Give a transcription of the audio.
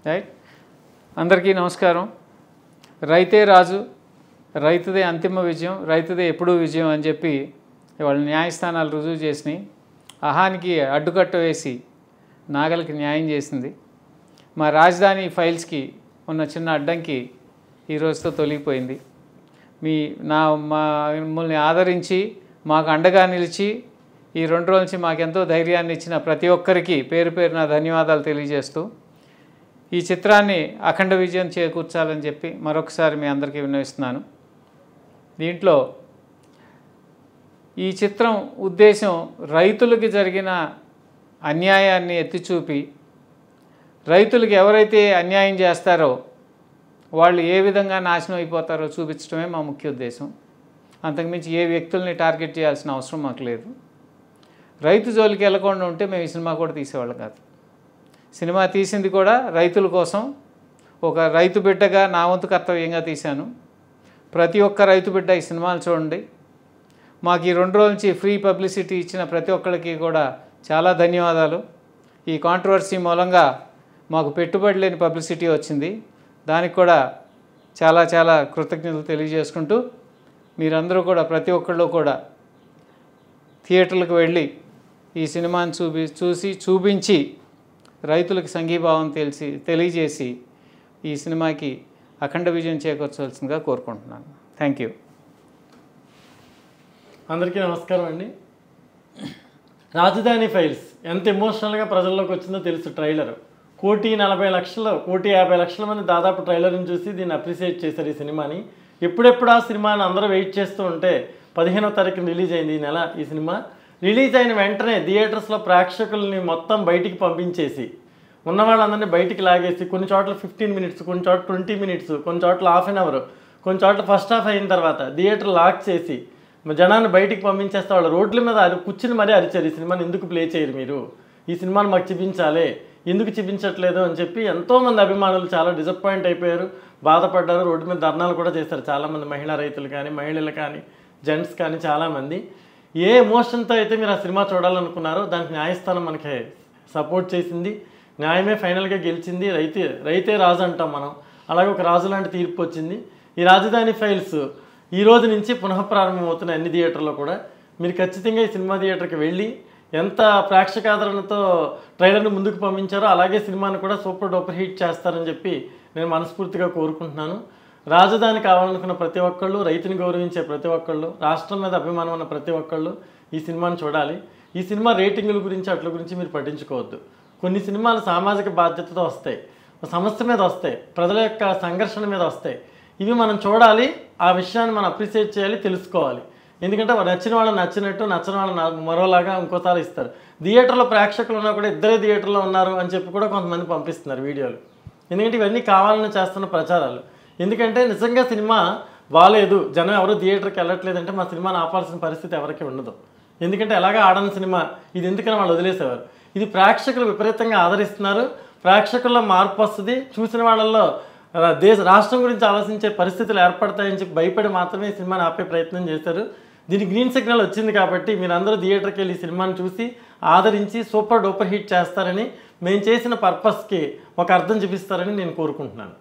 Right. అందరికీ నమస్కారం. రైతే రాజు, రైతుదే అంతిమ విజయం, రైతుదే ఎప్పుడూ విజయం అని చెప్పి ఇవాళ న్యాయస్థానాలు రుజువు చేసినాయి. అహానికి అడ్డుకట్ట వేసి నాగలికి న్యాయం చేసింది. మా రాజధాని ఫైల్స్కి ఉన్న చిన్న అడ్డంకి ఈ రోజుతో తొలగిపోయింది. మమ్మల్ని ఆదరించి మాకు అండగా నిలిచి ఈ 2 రోజుల నుంచి మాకెంతో ధైర్యాన్ని ఇచ్చిన ప్రతి ఒక్కరికి పేరు పేరున ధన్యవాదాలు తెలియజేస్తూ ఈ చిత్రాన్ని అఖండ విజయం చేకూర్చాలని చెప్పి మరొకసారి మీ అందరికీ విన్నవిస్తున్నాను. దీంట్లో ఈ చిత్రం ఉద్దేశం రైతులకి జరిగిన అన్యాయాన్ని ఎత్తిచూపి రైతులకు ఎవరైతే అన్యాయం చేస్తారో వాళ్ళు ఏ విధంగా నాశనం అయిపోతారో చూపించడమే మా ముఖ్య ఉద్దేశం. అంతకుమించి ఏ వ్యక్తుల్ని టార్గెట్ చేయాల్సిన అవసరం మాకు లేదు. రైతు జోలికి వెళ్ళకుండా ఉంటే మేము ఈ సినిమా కూడా తీసేవాళ్ళం కాదు. సినిమా తీసింది కూడా రైతుల కోసం, ఒక రైతు బిడ్డగా నా వంతు కర్తవ్యంగా తీశాను. ప్రతి ఒక్క రైతు బిడ్డ ఈ సినిమాలు చూడండి. మాకు ఈ 2 రోజుల నుంచి ఫ్రీ పబ్లిసిటీ ఇచ్చిన ప్రతి ఒక్కరికి కూడా చాలా ధన్యవాదాలు. ఈ కాంట్రవర్సీ మూలంగా మాకు పెట్టుబడి లేని పబ్లిసిటీ వచ్చింది. దానికి కూడా చాలా చాలా కృతజ్ఞతలు తెలియజేసుకుంటూ మీరందరూ కూడా ప్రతి ఒక్కళ్ళు కూడా థియేటర్లకు వెళ్ళి ఈ సినిమాని చూపించి రైతులకు సంఘీభావం తెలియజేసి ఈ సినిమాకి అఖండ విజయం చేకూర్చవలసిందిగా కోరుకుంటున్నాను. Thank you. అందరికీ నమస్కారం అండి. రాజధాని ఫైల్స్ ఎంత ఎమోషనల్గా ప్రజల్లోకి వచ్చిందో తెలుసు. ట్రైలర్ 1,40,00,000 మంది దాదాపు ట్రైలర్ని చూసి దీన్ని అప్రిషియేట్ చేశారు ఈ సినిమాని. ఎప్పుడెప్పుడు ఆ సినిమాని అందరూ వెయిట్ చేస్తూ ఉంటే 15వ తారీఖున రిలీజ్ అయింది ఈ నెల. ఈ సినిమా రిలీజ్ అయిన వెంటనే థియేటర్స్లో ప్రేక్షకుల్ని మొత్తం బయటికి పంపించేసి ఉన్న వాళ్ళందరినీ బయటికి లాగేసి కొన్ని చోట్ల 15 మినిట్స్, కొన్ని చోట్ల 20 మినిట్స్, కొన్ని చోట్ల ½ అన్ అవర్, కొన్ని చోట్ల ఫస్ట్ హాఫ్ అయిన తర్వాత థియేటర్ లాక్ చేసి జనాన్ని బయటికి పంపించేస్తే వాళ్ళు రోడ్ల మీద కూర్చుని మరీ అరిచారు, ఈ సినిమాని ఎందుకు ప్లే చేయరు మీరు, ఈ సినిమాని మాకు చూపించాలి, ఎందుకు చూపించట్లేదు అని చెప్పి ఎంతోమంది అభిమానులు చాలా డిసప్పాయింట్ అయిపోయారు, బాధపడ్డారు. రోడ్డు మీద ధర్నాలు కూడా చేస్తారు చాలామంది మహిళా రైతులు కానీ, మహిళలు కానీ, జెంట్స్ కానీ చాలామంది. ఏ ఎమోషన్తో అయితే మీరు ఆ సినిమా చూడాలనుకున్నారో దానికి న్యాయస్థానం మనకి సపోర్ట్ చేసింది. న్యాయమే ఫైనల్గా గెలిచింది. రైతే రాజు అంటాం మనం, అలాగే ఒక రాజు లాంటి తీర్పు వచ్చింది. ఈ రాజధాని ఫైల్స్ ఈ రోజు నుంచి పునఃప్రారంభమవుతున్నాయి అన్ని థియేటర్లో కూడా. మీరు ఖచ్చితంగా ఈ సినిమా థియేటర్కి వెళ్ళి ఎంత ప్రేక్షకాదరణతో ట్రైలర్ని ముందుకు పంపించారో అలాగే సినిమాని కూడా సూపర్ డూపర్ హిట్ చేస్తారని చెప్పి నేను మనస్ఫూర్తిగా కోరుకుంటున్నాను. రాజధాని కావాలనుకున్న ప్రతి ఒక్కళ్ళు, రైతుని గౌరవించే ప్రతి ఒక్కళ్ళు, రాష్ట్రం మీద అభిమానం ఉన్న ప్రతి ఒక్కళ్ళు ఈ సినిమాని చూడాలి. ఈ సినిమా రేటింగుల గురించి అట్ల గురించి మీరు పట్టించుకోవద్దు. కొన్ని సినిమాలు సామాజిక బాధ్యతతో వస్తాయి, సమస్య మీద వస్తాయి, ప్రజల యొక్క సంఘర్షణ మీద వస్తాయి. ఇవి మనం చూడాలి, ఆ విషయాన్ని మనం అప్రిషియేట్ చేయాలి, తెలుసుకోవాలి. ఎందుకంటే నచ్చిన వాళ్ళు నచ్చినట్టు, నచ్చిన వాళ్ళు మరోలాగా ఇంకోసారి ఇస్తారు. థియేటర్లో ప్రేక్షకులు ఉన్నా కూడా ఇద్దరే థియేటర్లో ఉన్నారు అని చెప్పి కూడా కొంతమంది పంపిస్తున్నారు వీడియోలు. ఎందుకంటే ఇవన్నీ కావాలని చేస్తున్న ప్రచారాలు. ఎందుకంటే నిజంగా సినిమా బాగాలేదు, జనం ఎవరు థియేటర్కి వెళ్ళట్లేదంటే మా సినిమాని ఆపాల్సిన పరిస్థితి ఎవరికి ఉండదు. ఎందుకంటే ఎలాగా ఆడని సినిమా ఇది, ఎందుకని వాళ్ళు వదిలేసేవారు. ఇది ప్రేక్షకులు విపరీతంగా ఆదరిస్తున్నారు, ప్రేక్షకుల్లో మార్పు వస్తుంది, చూసిన వాళ్ళల్లో రాష్ట్రం గురించి ఆలోచించే పరిస్థితులు ఏర్పడతాయని చెప్పి భయపడి మాత్రమే ఈ సినిమాని ఆపే ప్రయత్నం చేశారు. దీనికి గ్రీన్ సిగ్నల్ వచ్చింది కాబట్టి మీరందరూ థియేటర్కి వెళ్ళి ఈ సినిమాని చూసి ఆదరించి సూపర్ డూపర్ హిట్ చేస్తారని, మేము చేసిన పర్పస్కి ఒక అర్థం చూపిస్తారని నేను కోరుకుంటున్నాను.